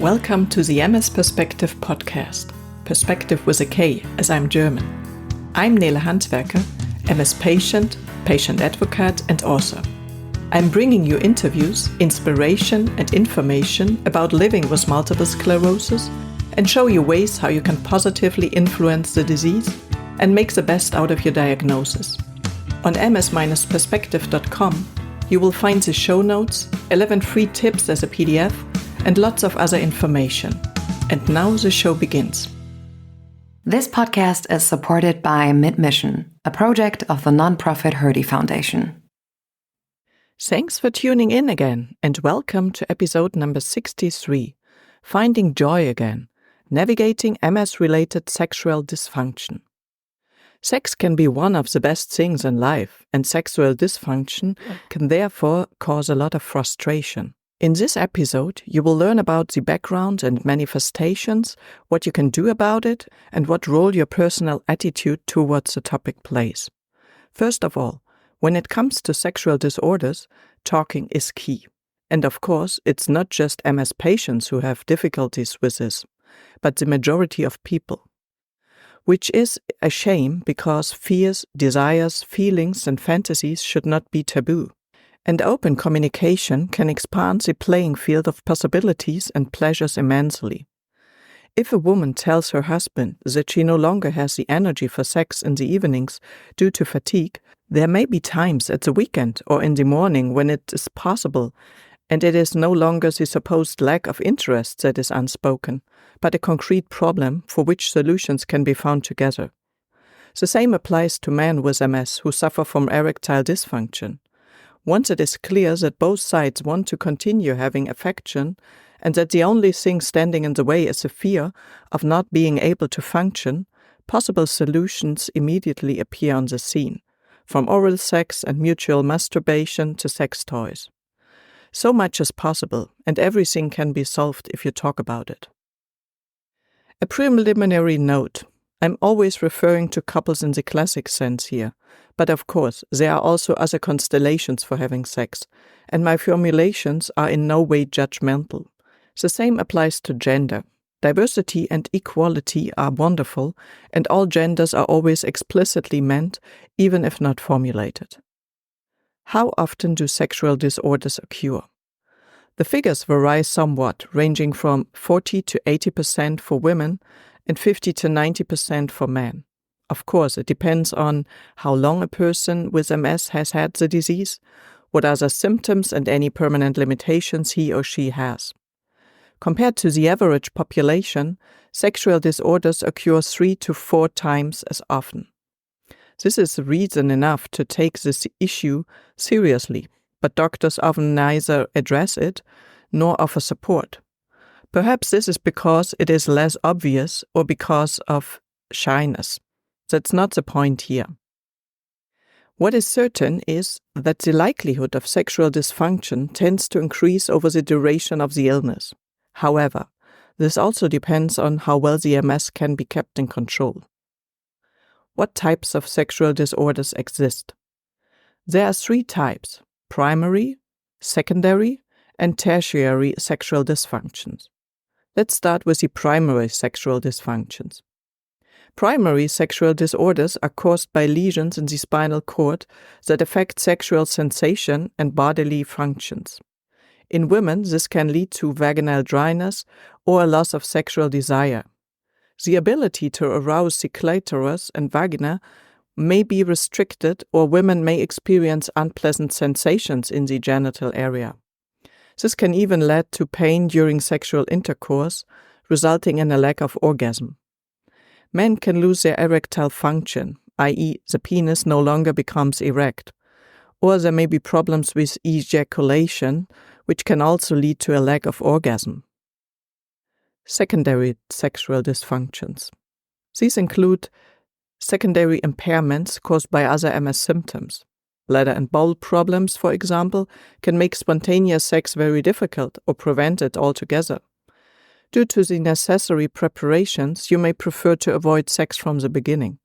Welcome to the MS-Perspektive podcast. Perspective with a K, as I'm German. I'm Nele Handwerker, MS patient, patient advocate and author. I'm bringing you interviews, inspiration and information about living with multiple sclerosis and show you ways how you can positively influence the disease and make the best out of your diagnosis. On ms-perspektive.com you will find the show notes, 11 free tips as a PDF and lots of other information. And now the show begins. This podcast is supported by Mid-Mission, a project of the nonprofit Hertie Foundation. Thanks for tuning in again and welcome to episode number 63, Finding Joy Again, Navigating MS-related Sexual Dysfunction. Sex can be one of the best things in life, and sexual dysfunction can therefore cause a lot of frustration. In this episode, you will learn about the background and manifestations, what you can do about it, and what role your personal attitude towards the topic plays. First of all, when it comes to sexual disorders, talking is key. And of course, it's not just MS patients who have difficulties with this, but the majority of people. Which is a shame because fears, desires, feelings, and fantasies should not be taboo. And open communication can expand the playing field of possibilities and pleasures immensely. If a woman tells her husband that she no longer has the energy for sex in the evenings due to fatigue, there may be times at the weekend or in the morning when it is possible, and it is no longer the supposed lack of interest that is unspoken, but a concrete problem for which solutions can be found together. The same applies to men with MS who suffer from erectile dysfunction. Once it is clear that both sides want to continue having affection and that the only thing standing in the way is the fear of not being able to function, possible solutions immediately appear on the scene, from oral sex and mutual masturbation to sex toys. So much is possible, and everything can be solved if you talk about it. A preliminary note. I'm always referring to couples in the classic sense here, but of course there are also other constellations for having sex, and my formulations are in no way judgmental. The same applies to gender. Diversity and equality are wonderful, and all genders are always explicitly meant, even if not formulated. How often do sexual disorders occur? The figures vary somewhat, ranging from 40 to 80% for women and 50 to 90% for men. Of course, it depends on how long a person with MS has had the disease, what are the symptoms and any permanent limitations he or she has. Compared to the average population, sexual disorders occur 3 to 4 times as often. This is reason enough to take this issue seriously, but doctors often neither address it nor offer support. Perhaps this is because it is less obvious or because of shyness. That's not the point here. What is certain is that the likelihood of sexual dysfunction tends to increase over the duration of the illness. However, this also depends on how well the MS can be kept in control. What types of sexual disorders exist? There are 3 types: primary, secondary, and tertiary sexual dysfunctions. Let's start with the primary sexual dysfunctions. Primary sexual disorders are caused by lesions in the spinal cord that affect sexual sensation and bodily functions. In women, this can lead to vaginal dryness or a loss of sexual desire. The ability to arouse the clitoris and vagina may be restricted, or women may experience unpleasant sensations in the genital area. This can even lead to pain during sexual intercourse, resulting in a lack of orgasm. Men can lose their erectile function, i.e., the penis no longer becomes erect, or there may be problems with ejaculation, which can also lead to a lack of orgasm. Secondary sexual dysfunctions. These include secondary impairments caused by other MS symptoms. Bladder and bowel problems, for example, can make spontaneous sex very difficult or prevent it altogether. Due to the necessary preparations, you may prefer to avoid sex from the beginning.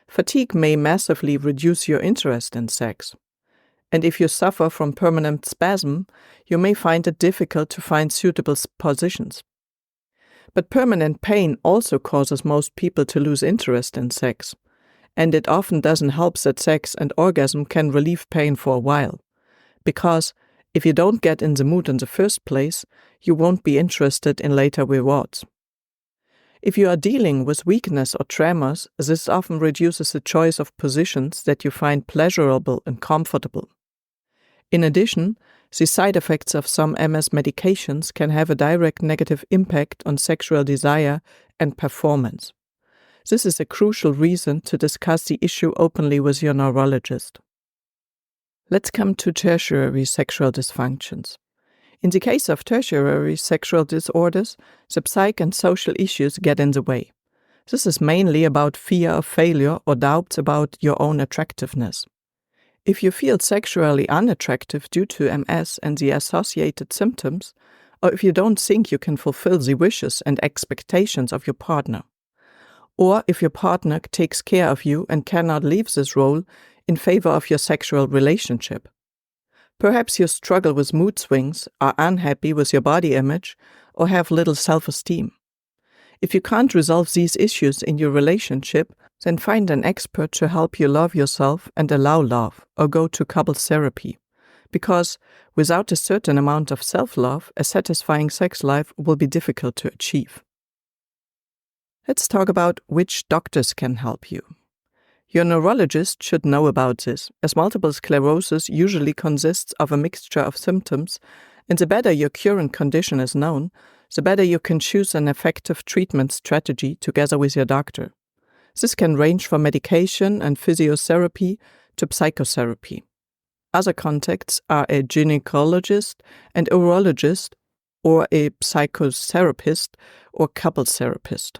Fatigue may massively reduce your interest in sex. And if you suffer from permanent spasm, you may find it difficult to find suitable positions. But permanent pain also causes most people to lose interest in sex. And it often doesn't help that sex and orgasm can relieve pain for a while. Because if you don't get in the mood in the first place, you won't be interested in later rewards. If you are dealing with weakness or tremors, this often reduces the choice of positions that you find pleasurable and comfortable. In addition, the side effects of some MS medications can have a direct negative impact on sexual desire and performance. This is a crucial reason to discuss the issue openly with your neurologist. Let's come to tertiary sexual dysfunctions. In the case of tertiary sexual disorders, the psych and social issues get in the way. This is mainly about fear of failure or doubts about your own attractiveness. If you feel sexually unattractive due to MS and the associated symptoms, or if you don't think you can fulfill the wishes and expectations of your partner, or if your partner takes care of you and cannot leave this role in favor of your sexual relationship. Perhaps you struggle with mood swings, are unhappy with your body image, or have little self-esteem. If you can't resolve these issues in your relationship, then find an expert to help you love yourself and allow love, or go to couples therapy. Because without a certain amount of self-love, a satisfying sex life will be difficult to achieve. Let's talk about which doctors can help you. Your neurologist should know about this, as multiple sclerosis usually consists of a mixture of symptoms, and the better your current condition is known, the better you can choose an effective treatment strategy together with your doctor. This can range from medication and physiotherapy to psychotherapy. Other contacts are a gynecologist and urologist, or a psychotherapist or couples therapist.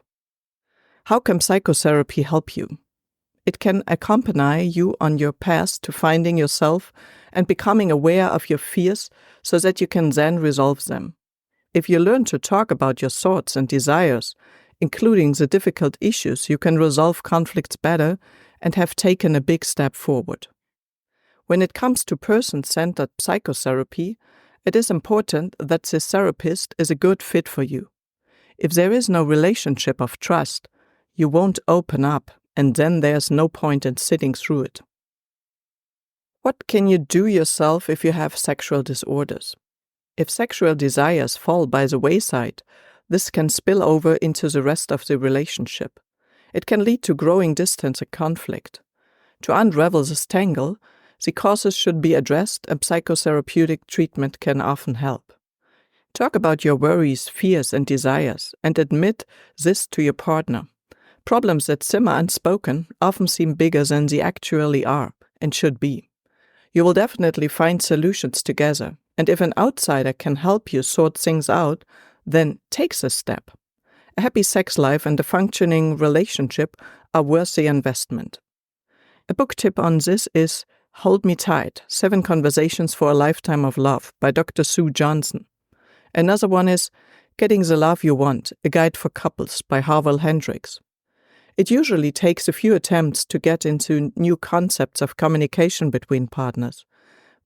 How can psychotherapy help you? It can accompany you on your path to finding yourself and becoming aware of your fears so that you can then resolve them. If you learn to talk about your thoughts and desires, including the difficult issues, you can resolve conflicts better and have taken a big step forward. When it comes to person-centered psychotherapy, it is important that the therapist is a good fit for you. If there is no relationship of trust, you won't open up, and then there's no point in sitting through it. What can you do yourself if you have sexual disorders? If sexual desires fall by the wayside, this can spill over into the rest of the relationship. It can lead to growing distance and conflict. To unravel this tangle, the causes should be addressed, and psychotherapeutic treatment can often help. Talk about your worries, fears, and desires, and admit this to your partner. Problems that simmer unspoken often seem bigger than they actually are and should be. You will definitely find solutions together, and if an outsider can help you sort things out, then take this step. A happy sex life and a functioning relationship are worth the investment. A book tip on this is Hold Me Tight, 7 Conversations for a Lifetime of Love by Dr. Sue Johnson. Another one is Getting the Love You Want, a Guide for Couples by Harville Hendricks. It usually takes a few attempts to get into new concepts of communication between partners.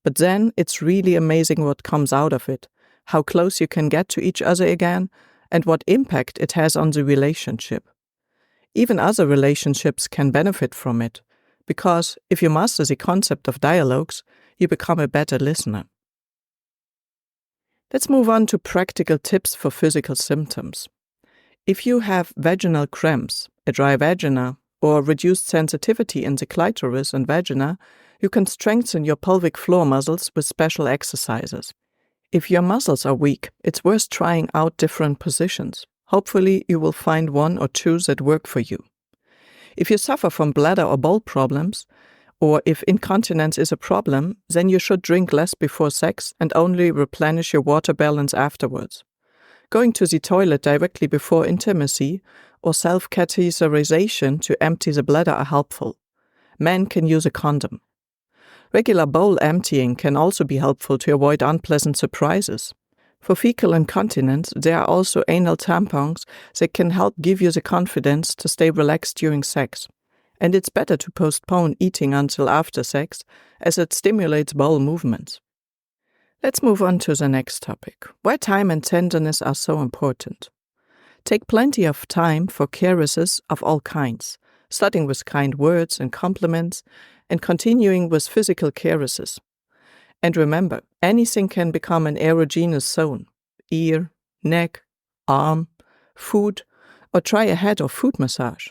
But then it's really amazing what comes out of it, how close you can get to each other again, and what impact it has on the relationship. Even other relationships can benefit from it, because if you master the concept of dialogues, you become a better listener. Let's move on to practical tips for physical symptoms. If you have vaginal cramps, a dry vagina, or reduced sensitivity in the clitoris and vagina, you can strengthen your pelvic floor muscles with special exercises. If your muscles are weak, it's worth trying out different positions. Hopefully, you will find one or two that work for you. If you suffer from bladder or bowel problems, or if incontinence is a problem, then you should drink less before sex and only replenish your water balance afterwards. Going to the toilet directly before intimacy or self-catheterization to empty the bladder are helpful. Men can use a condom. Regular bowel emptying can also be helpful to avoid unpleasant surprises. For fecal incontinence, there are also anal tampons that can help give you the confidence to stay relaxed during sex. And it's better to postpone eating until after sex, as it stimulates bowel movements. Let's move on to the next topic, why time and tenderness are so important. Take plenty of time for caresses of all kinds, starting with kind words and compliments, and continuing with physical caresses. And remember, anything can become an erogenous zone: ear, neck, arm, foot, or try a head or foot massage.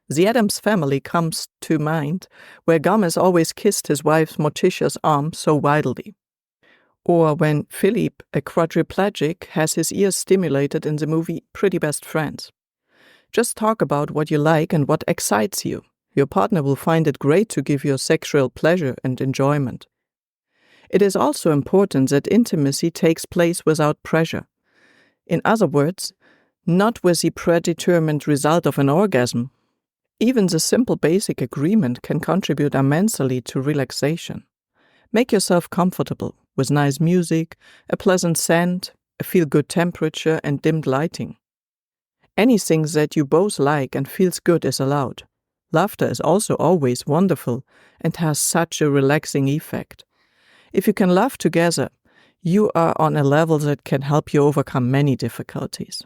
The Addams Family comes to mind, where Gomez always kissed his wife's Morticia's arm so wildly. Or when Philippe, a quadriplegic, has his ears stimulated in the movie Pretty Best Friends. Just talk about what you like and what excites you. Your partner will find it great to give you sexual pleasure and enjoyment. It is also important that intimacy takes place without pressure. In other words, not with the predetermined result of an orgasm. Even the simple basic agreement can contribute immensely to relaxation. Make yourself comfortable with nice music, a pleasant scent, a feel-good temperature, and dimmed lighting. Anything that you both like and feels good is allowed. Laughter is also always wonderful and has such a relaxing effect. If you can laugh together, you are on a level that can help you overcome many difficulties.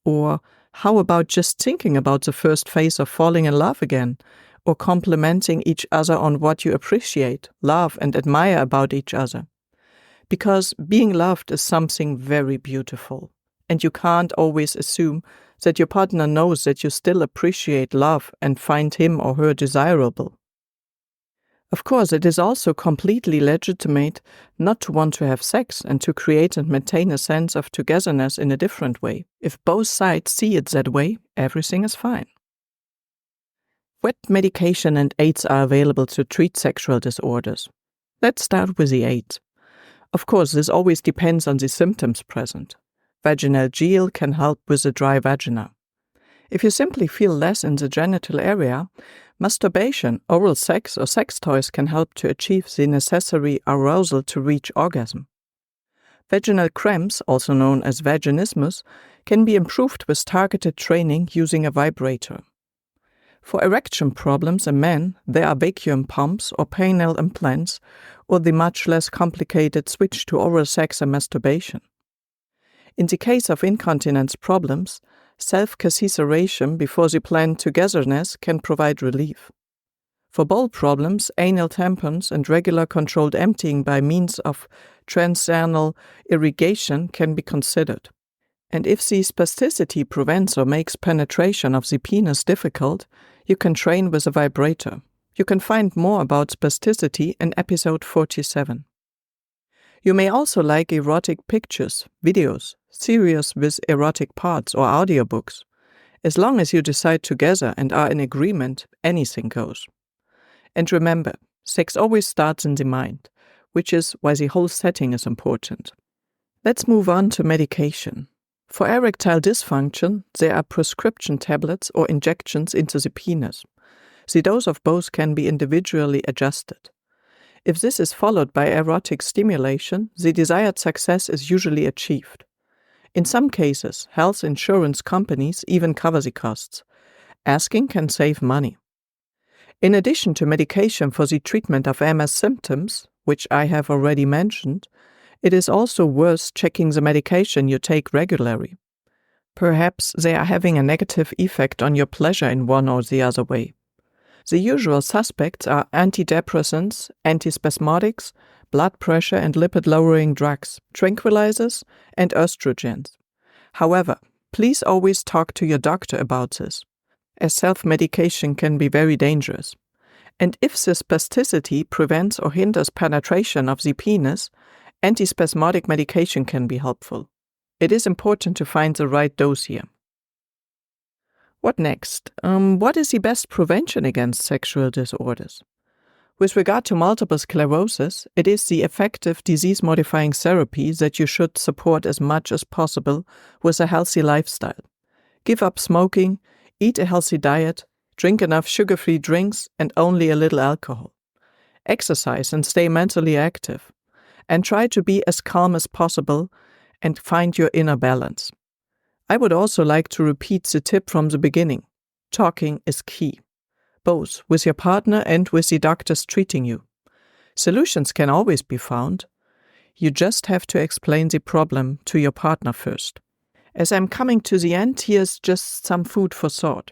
Or how about just thinking about the first phase of falling in love again, or complimenting each other on what you appreciate, love, and admire about each other? Because being loved is something very beautiful, and you can't always assume that your partner knows that you still appreciate love and find him or her desirable. Of course, it is also completely legitimate not to want to have sex and to create and maintain a sense of togetherness in a different way. If both sides see it that way, everything is fine. What medication and aids are available to treat sexual disorders? Let's start with the aids. Of course, this always depends on the symptoms present. Vaginal gel can help with a dry vagina. If you simply feel less in the genital area, masturbation, oral sex, or sex toys can help to achieve the necessary arousal to reach orgasm. Vaginal cramps, also known as vaginismus, can be improved with targeted training using a vibrator. For erection problems in men, there are vacuum pumps or penile implants, or the much less complicated switch to oral sex and masturbation. In the case of incontinence problems, self-caesaration before the planned togetherness can provide relief. For bowel problems, anal tampons and regular controlled emptying by means of transanal irrigation can be considered. And if the spasticity prevents or makes penetration of the penis difficult, you can train with a vibrator. You can find more about spasticity in episode 47. You may also like erotic pictures, videos, series with erotic parts, or audiobooks. As long as you decide together and are in agreement, anything goes. And remember, sex always starts in the mind, which is why the whole setting is important. Let's move on to medication. For erectile dysfunction, there are prescription tablets or injections into the penis. The dose of both can be individually adjusted. If this is followed by erotic stimulation, the desired success is usually achieved. In some cases, health insurance companies even cover the costs. Asking can save money. In addition to medication for the treatment of MS symptoms, which I have already mentioned, it is also worth checking the medication you take regularly. Perhaps they are having a negative effect on your pleasure in one or the other way. The usual suspects are antidepressants, antispasmodics, blood pressure and lipid-lowering drugs, tranquilizers, and estrogens. However, please always talk to your doctor about this, as self-medication can be very dangerous. And if the spasticity prevents or hinders penetration of the penis, antispasmodic medication can be helpful. It is important to find the right dose here. What next? What is the best prevention against sexual disorders? With regard to multiple sclerosis, it is the effective disease-modifying therapy that you should support as much as possible with a healthy lifestyle. Give up smoking, eat a healthy diet, drink enough sugar-free drinks and only a little alcohol. Exercise and stay mentally active. And try to be as calm as possible and find your inner balance. I would also like to repeat the tip from the beginning. Talking is key. both with your partner and with the doctors treating you. Solutions can always be found. You just have to explain the problem to your partner first. As I'm coming to the end, here's just some food for thought.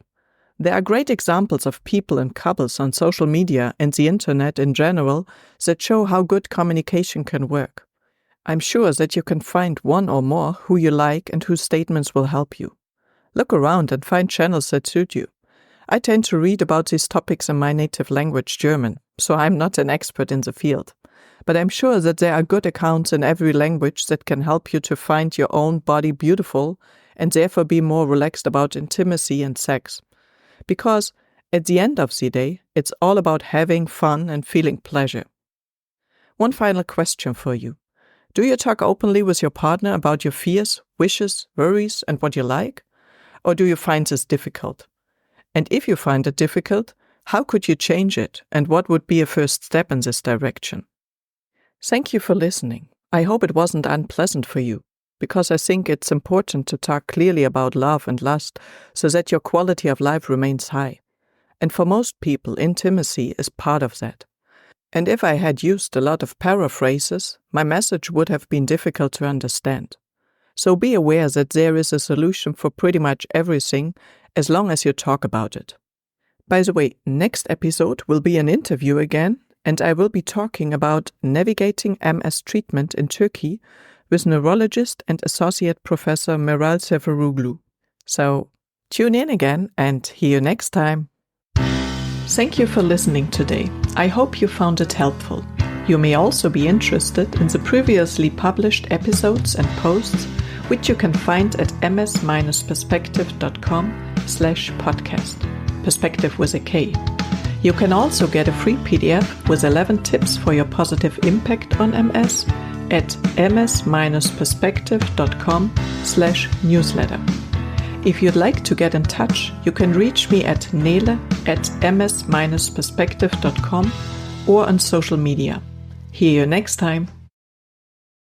There are great examples of people and couples on social media and the internet in general that show how good communication can work. I'm sure that you can find one or more who you like and whose statements will help you. Look around and find channels that suit you. I tend to read about these topics in my native language, German, so I'm not an expert in the field. But I'm sure that there are good accounts in every language that can help you to find your own body beautiful and therefore be more relaxed about intimacy and sex. Because at the end of the day, it's all about having fun and feeling pleasure. One final question for you. Do you talk openly with your partner about your fears, wishes, worries, and what you like? Or do you find this difficult? And if you find it difficult, how could you change it, and what would be a first step in this direction? Thank you for listening. I hope it wasn't unpleasant for you, because I think it's important to talk clearly about love and lust so that your quality of life remains high. And for most people, intimacy is part of that. And if I had used a lot of paraphrases, my message would have been difficult to understand. So be aware that there is a solution for pretty much everything as long as you talk about it. By the way, next episode will be an interview again, and I will be talking about navigating MS treatment in Turkey with neurologist and associate professor Meral Seferoğlu. So tune in again and hear you next time. Thank you for listening today. I hope you found it helpful. You may also be interested in the previously published episodes and posts, which you can find at ms-perspektive.com/podcast. Perspective with a K. You can also get a free PDF with 11 tips for your positive impact on MS at ms-perspektive.com/newsletter. If you'd like to get in touch, you can reach me at nele@ms-perspektive.com or on social media. Hear you next time.